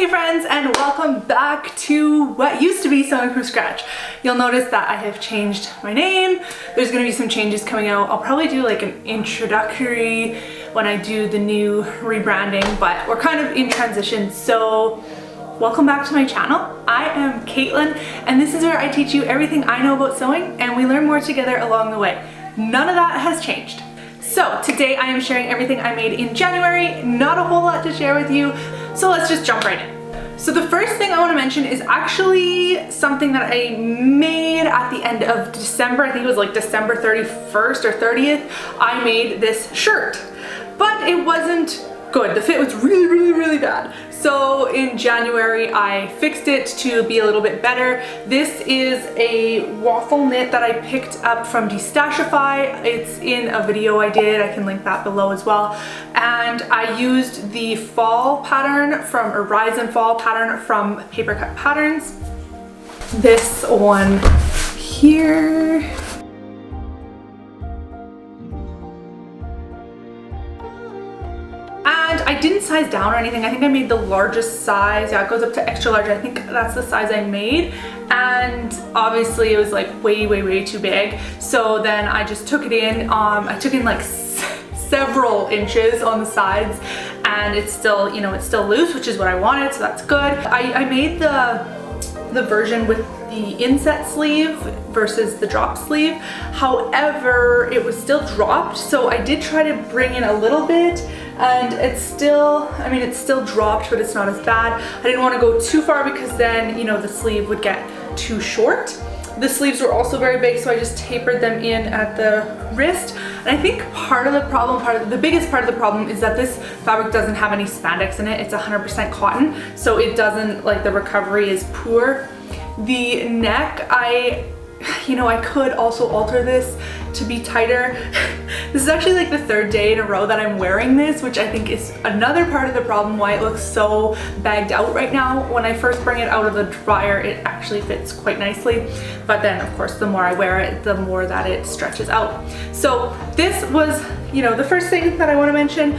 Hey friends, and welcome back to what used to be Sewing from Scratch. You'll notice that I have changed my name. There's gonna be some changes coming out. I'll probably do like an introductory when I do the new rebranding, but we're kind of in transition. So welcome back to my channel. I am Caitlin, and this is where I teach you everything I know about sewing, and we learn more together along the way. None of that has changed. So today I am sharing everything I made in January. Not a whole lot to share with you, so let's just jump right in. So the first thing I want to mention is actually something that I made at the end of December. I think it was like December 31st or 30th. I made this shirt, but it wasn't good. The fit was really bad. So in January I fixed it to be a little bit better. This is a waffle knit that I picked up from Destashify. It's in a video I did. I can link that below as well. And I used the fall pattern from, or Rise and Fall pattern from Papercut Patterns. This one here. And I didn't size down or anything. I think I made the largest size. Yeah, it goes up to extra large. I think that's the size I made. And obviously it was like way too big. So then I just took it in. I took in like several inches on the sides, and it's still, you know, it's still loose, which is what I wanted, so that's good. I made the version with the inset sleeve versus the drop sleeve. However, it was still dropped, so I did try to bring in a little bit, and it's still, I mean, it's still dropped, but it's not as bad. I didn't want to go too far because then, you know, the sleeve would get too short. The sleeves were also very big, so I just tapered them in at the wrist. And I think part of the problem, the biggest part of the problem is that this fabric doesn't have any spandex in it. It's 100% cotton, so it doesn't, like, the recovery is poor. The neck, I could also alter this to be tighter. This is actually like the third day in a row that I'm wearing this, which I think is another part of the problem why it looks so bagged out right now. When I first bring it out of the dryer, it actually fits quite nicely. But then of course, the more I wear it, the more that it stretches out. So this was, you know, the first thing that I want to mention.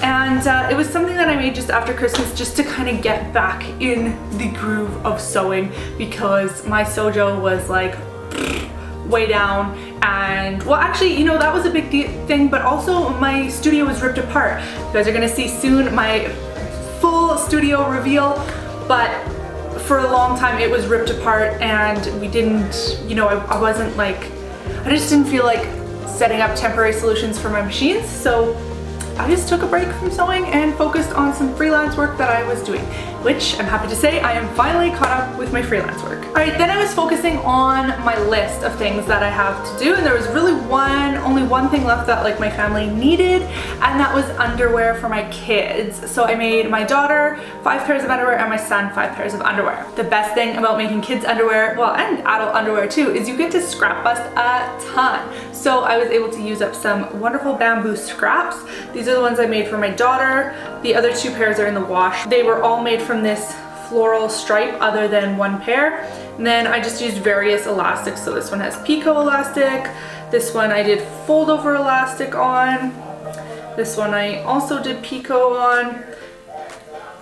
And it was something that I made just after Christmas, just to kind of get back in the groove of sewing, because my sojo was like way down. And well, actually, you know, that was a big thing, but also my studio was ripped apart. You guys are gonna see soon my full studio reveal, but for a long time it was ripped apart, and we didn't, you know, I wasn't like, I just didn't feel like setting up temporary solutions for my machines, so I just took a break from sewing and focused on some freelance work that I was doing, which I'm happy to say I am finally caught up with my freelance work. All right, then I was focusing on my list of things that I have to do, and there was really only one thing left that like my family needed, and that was underwear for my kids. So I made my daughter 5 pairs of underwear and my son 5 pairs of underwear. The best thing about making kids underwear, well, and adult underwear too, is you get to scrap bust a ton. So I was able to use up some wonderful bamboo scraps. These are the ones I made for my daughter. The other 2 pairs are in the wash. They were all made from this floral stripe other than one pair. And then I just used various elastics. So this one has picot elastic. This one I did fold over elastic on. This one I also did picot on.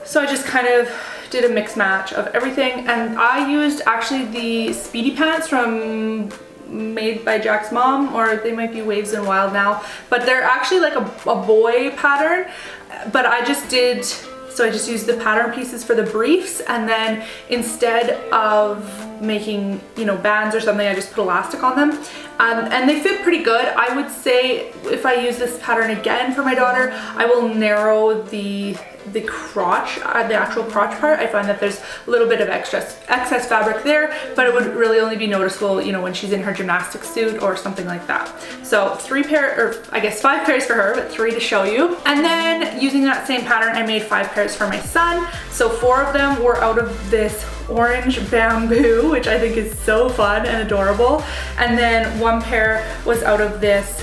So I just kind of did a mix match of everything. And I used actually the Speedy pants from made by Jack's mom, or they might be Waves and Wild now, but they're actually like a boy pattern, but I just used the pattern pieces for the briefs, and then instead of making, you know, bands or something, I just put elastic on them, and they fit pretty good. I would say if I use this pattern again for my daughter, I will narrow the crotch, the actual crotch part. I find that there's a little bit of excess fabric there, but it would really only be noticeable, you know, when she's in her gymnastics suit or something like that. So 5 pairs for her, but 3 to show you. And then using that same pattern, I made 5 pairs for my son. So 4 of them were out of this orange bamboo, which I think is so fun and adorable. And then 1 pair was out of this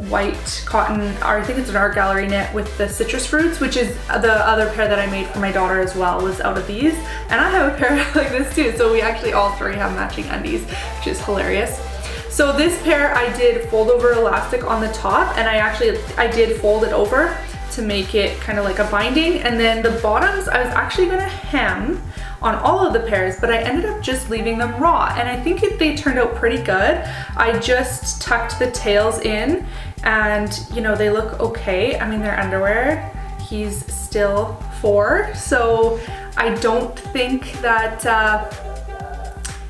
white cotton, or I think it's an art gallery knit with the citrus fruits, which is the other pair that I made for my daughter as well, was out of these. And I have a pair like this too, so we actually all 3 have matching undies, which is hilarious. So this pair I did fold over elastic on the top, and I did fold it over to make it kind of like a binding. And then the bottoms, I was actually gonna hem on all of the pairs, but I ended up just leaving them raw. And I think they turned out pretty good. I just tucked the tails in and you know, they look okay. I mean, they're underwear. He's still 4, so I don't think that,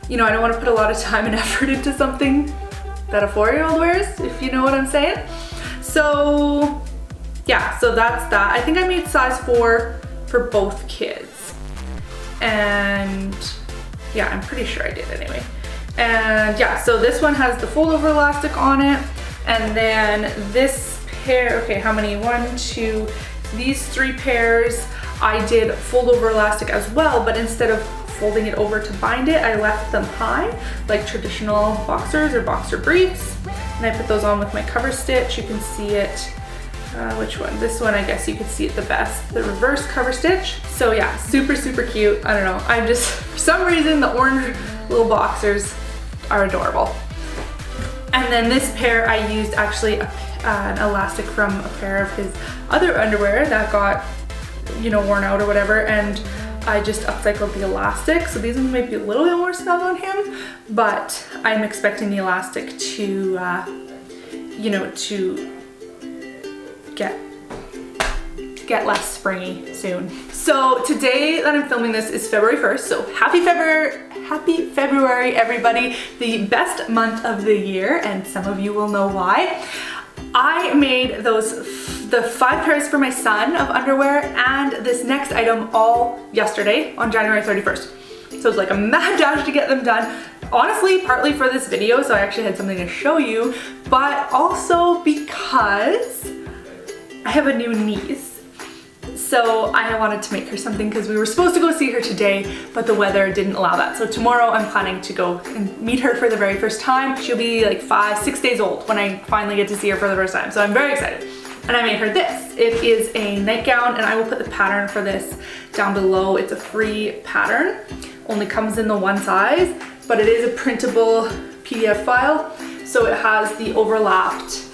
you know, I don't want to put a lot of time and effort into something that a 4-year-old wears, if you know what I'm saying. So yeah, so that's that. I think I made size 4 for both kids. And yeah, I'm pretty sure I did anyway. And yeah, so this one has the fold over elastic on it. And then this pair, okay, how many? 1, 2, these 3 pairs, I did fold over elastic as well, but instead of folding it over to bind it, I left them high, like traditional boxers or boxer briefs. And I put those on with my cover stitch. You can see it. Which one? This one, I guess you could see it the best, the reverse cover stitch. So yeah, super, super cute. I don't know, I'm just, for some reason, the orange little boxers are adorable. And then this pair, I used actually an elastic from a pair of his other underwear that got, you know, worn out or whatever, and I just upcycled the elastic. So these ones might be a little bit more snug on him, but I'm expecting the elastic to, you know, to get less springy soon. So today that I'm filming this is February 1st, so happy February everybody, the best month of the year, and some of you will know why. I made the 5 pairs for my son of underwear and this next item all yesterday on January 31st. So it was like a mad dash to get them done. Honestly, partly for this video, so I actually had something to show you, but also because I have a new niece. So I wanted to make her something because we were supposed to go see her today, but the weather didn't allow that. So tomorrow I'm planning to go and meet her for the very first time. She'll be like 5-6 days old when I finally get to see her for the first time. So I'm very excited. And I made her this. It is a nightgown, and I will put the pattern for this down below. It's a free pattern, only comes in the one size, but it is a printable PDF file. So it has the overlapped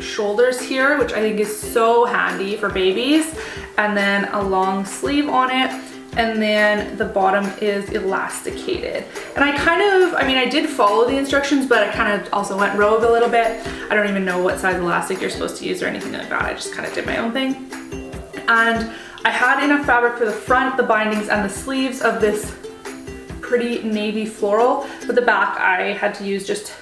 shoulders here, which I think is so handy for babies, and then a long sleeve on it, and then the bottom is elasticated. And I mean, I did follow the instructions, but I kind of also went rogue a little bit. I don't even know what size elastic you're supposed to use or anything like that. I just kind of did my own thing. And I had enough fabric for the front, the bindings, and the sleeves of this pretty navy floral. For the back, I had to use just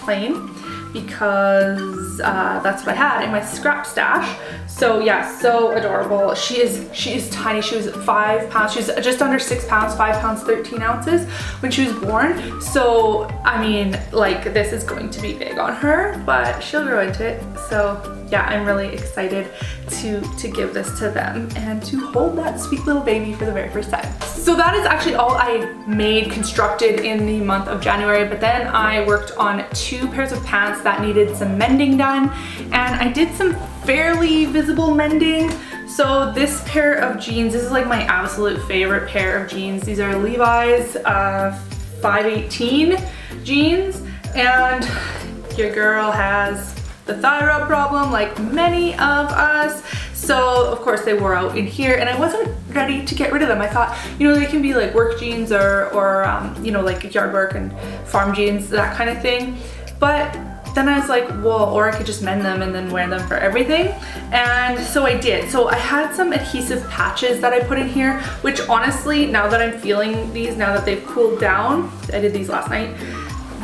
plain, because that's what I had in my scrap stash. So yeah, so adorable. She is tiny. She was 5 pounds. She was just under 6 pounds, 5 pounds 13 ounces when she was born. So I mean, like, this is going to be big on her, but she'll grow into it. So yeah, I'm really excited to give this to them and to hold that sweet little baby for the very first time. So that is actually all I made, constructed in the month of January, but then I worked on 2 pairs of pants that needed some mending done, and I did some fairly visible mending. So this pair of jeans, this is like my absolute favorite pair of jeans. These are Levi's 518 jeans, and your girl has the thigh rub problem like many of us. So of course they wore out in here, and I wasn't ready to get rid of them. I thought, you know, they can be like work jeans or you know, like yard work and farm jeans, that kind of thing. But then I was like, well, or I could just mend them and then wear them for everything. And so I did. So I had some adhesive patches that I put in here, which honestly, now that I'm feeling these, now that they've cooled down, I did these last night,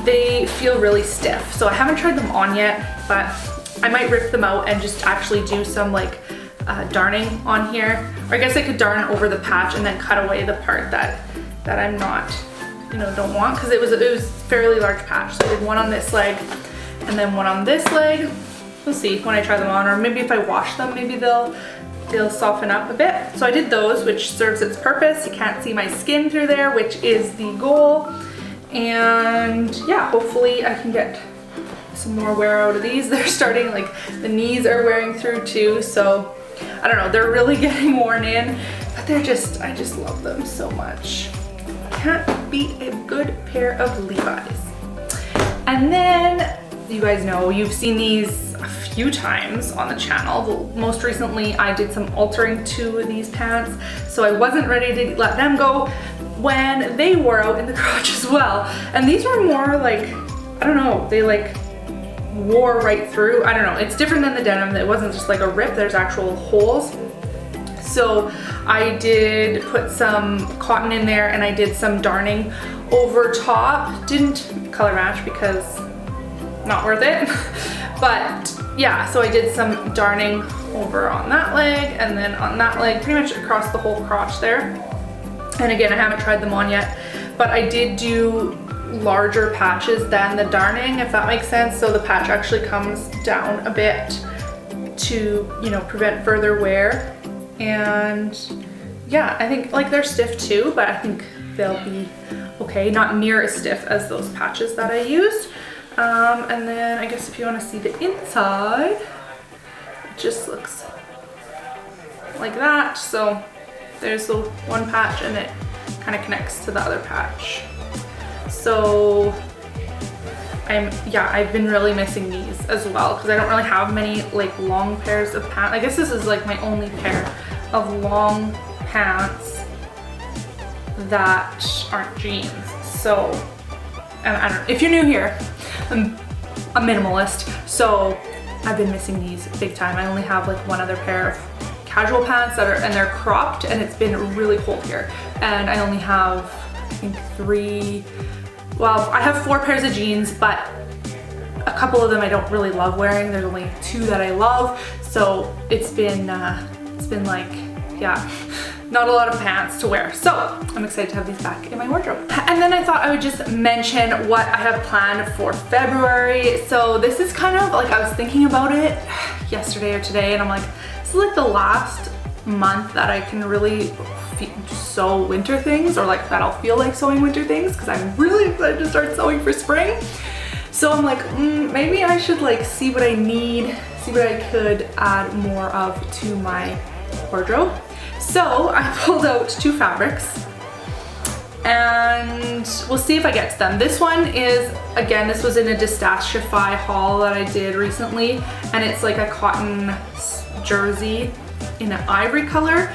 they feel really stiff. So I haven't tried them on yet, but I might rip them out and just actually do some like darning on here. Or I guess I could darn over the patch and then cut away the part that I'm not, you know, don't want, because it was a fairly large patch. So I did one on this leg and then one on this leg. We'll see when I try them on, or maybe if I wash them, maybe they'll soften up a bit. So I did those, which serves its purpose. You can't see my skin through there, which is the goal. And yeah, hopefully I can get some more wear out of these. They're starting, like, the knees are wearing through too, so I don't know, they're really getting worn in, but they're just, I just love them so much. Can't beat a good pair of Levi's. And then you guys know, you've seen these a few times on the channel. Most recently, I did some altering to these pants, so I wasn't ready to let them go when they wore out in the crotch as well. And these were more like, I don't know, they like wore right through. I don't know, it's different than the denim. It wasn't just like a rip, there's actual holes. So I did put some cotton in there and I did some darning over top. Didn't color match because not worth it. But yeah, so I did some darning over on that leg and then on that leg, pretty much across the whole crotch there. And again, I haven't tried them on yet, but I did do larger patches than the darning, if that makes sense. So the patch actually comes down a bit to, you know, prevent further wear. And yeah, I think like they're stiff too, but I think they'll be okay. Not near as stiff as those patches that I used. And then I guess if you want to see the inside, it just looks like that. So there's the one patch and it kind of connects to the other patch. So I've been really missing these as well because I don't really have many like long pairs of pants. I guess this is like my only pair of long pants that aren't jeans. So, and I don't know, if you're new here, I'm a minimalist, so I've been missing these big time. I only have like one other pair of casual pants that are, and they're cropped, and it's been really cold here. And I only have, I think I have 4 pairs of jeans, but a couple of them I don't really love wearing. There's only 2 that I love. So it's been like, yeah, not a lot of pants to wear. So I'm excited to have these back in my wardrobe. And then I thought I would just mention what I have planned for February. So this is kind of like, I was thinking about it yesterday or today, and I'm like, this is like the last month that I can really sew winter things, or like that I'll feel like sewing winter things, because I'm really excited to start sewing for spring. So I'm like, maybe I should like see what I need, see what I could add more of to my wardrobe. So I pulled out 2 fabrics and we'll see if I get to them. This one is, again, this was in a Destashify haul that I did recently, and it's like a cotton jersey in an ivory color.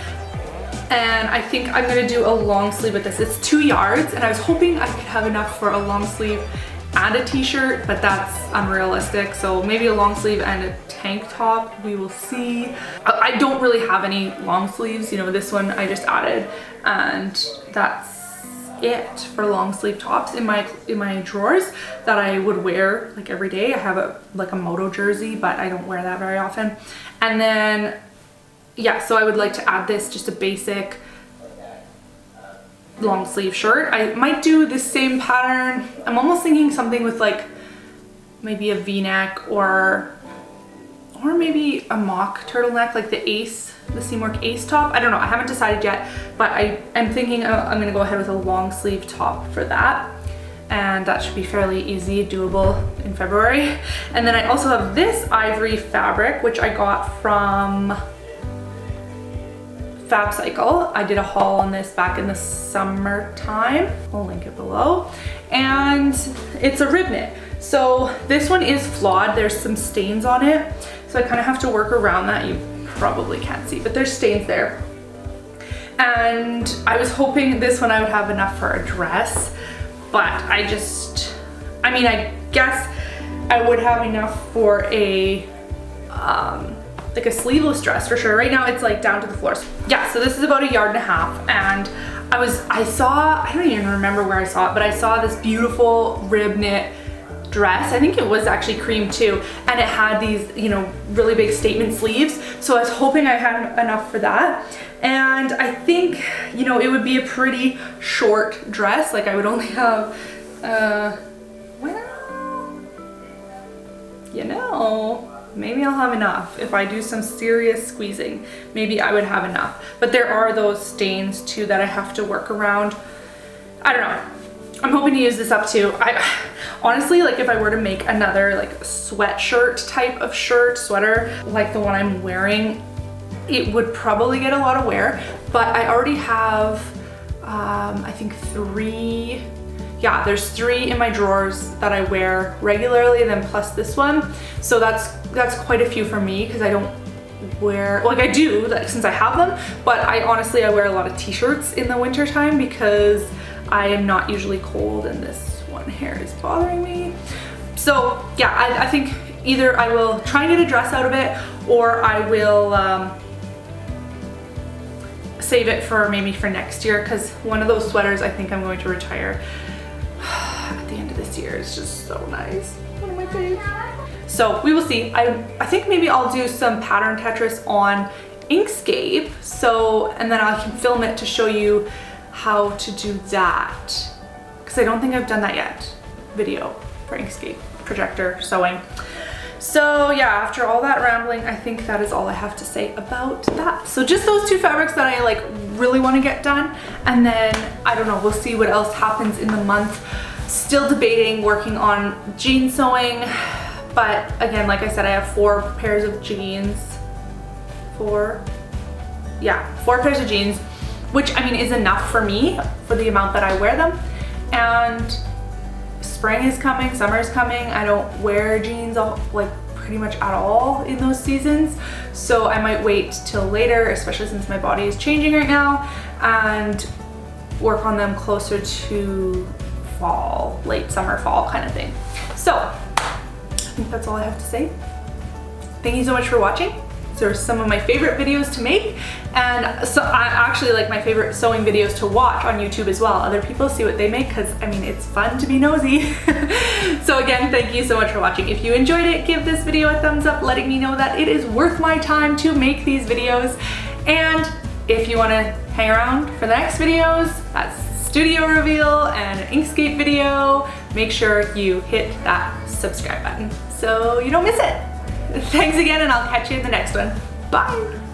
And I think I'm gonna do a long sleeve with this. It's 2 yards, and I was hoping I could have enough for a long sleeve and a t-shirt, but that's unrealistic. So maybe a long sleeve and a tank top, we will see. I don't really have any long sleeves, you know, this one I just added, and that's it for long sleeve tops in my drawers that I would wear like every day. I have like a moto jersey, but I don't wear that very often. And then yeah, so I would like to add this, just a basic long sleeve shirt. I might do the same pattern. I'm almost thinking something with like maybe a v-neck or maybe a mock turtleneck, like the Seamwork Ace top. I don't know, I haven't decided yet, but I'm thinking I'm gonna go ahead with a long sleeve top for that. And that should be fairly easy, doable in February. And then I also have this ivory fabric, which I got from Fabcycle. I did a haul on this back in the summertime. I'll link it below. And it's a rib knit. So this one is flawed. There's some stains on it. So I kind of have to work around that. You probably can't see, but there's stains there. And I was hoping this one I would have enough for a dress, but I mean, I guess I would have enough for a, like a sleeveless dress for sure. Right now it's like down to the floor. Yeah, so this is about 1.5 yards, and I don't even remember where I saw it, but I saw this beautiful rib knit dress. I think it was actually cream too, and it had these, you know, really big statement sleeves. So I was hoping I had enough for that. And I think, you know, it would be a pretty short dress. Like I would only have, well, you know, maybe I'll have enough. If I do some serious squeezing, maybe I would have enough. But there are those stains too that I have to work around. I don't know. I'm hoping to use this up too. Honestly, like if I were to make another like sweatshirt type of sweater, like the one I'm wearing, it would probably get a lot of wear, but I already have, I think 3 yeah, there's 3 in my drawers that I wear regularly, and then plus this one. So that's quite a few for me because I don't wear, like I do, like, since I have them, but I honestly wear a lot of t-shirts in the winter time because I am not usually cold, and this one here is bothering me. So yeah, I think either I will try and get a dress out of it, or I will save it for maybe for next year, because one of those sweaters I think I'm going to retire at the end of this year. It's just so nice. One of my faves. So we will see. I think maybe I'll do some pattern Tetris on Inkscape, so, and then I can film it to show you how to do that, because I don't think I've done that yet. Video for Inkscape, projector, sewing. So yeah, after all that rambling, I think that is all I have to say about that. So just those 2 fabrics that I like really want to get done, and then I don't know, we'll see what else happens in the month. Still debating working on jean sewing, but again, like I said, I have 4 pairs of jeans. 4 pairs of jeans, which I mean is enough for me for the amount that I wear them. And spring is coming, summer is coming. I don't wear jeans like pretty much at all in those seasons. So I might wait till later, especially since my body is changing right now, and work on them closer to fall, late summer, fall kind of thing. So I think that's all I have to say. Thank you so much for watching. These are some of my favorite videos to make, and so I actually like my favorite sewing videos to watch on YouTube as well. Other people see what they make, because I mean it's fun to be nosy. So again, thank you so much for watching. If you enjoyed it, give this video a thumbs up, letting me know that it is worth my time to make these videos. And if you want to hang around for the next videos, that's studio reveal and an Inkscape video, make sure you hit that subscribe button so you don't miss it. Thanks again, and I'll catch you in the next one. Bye!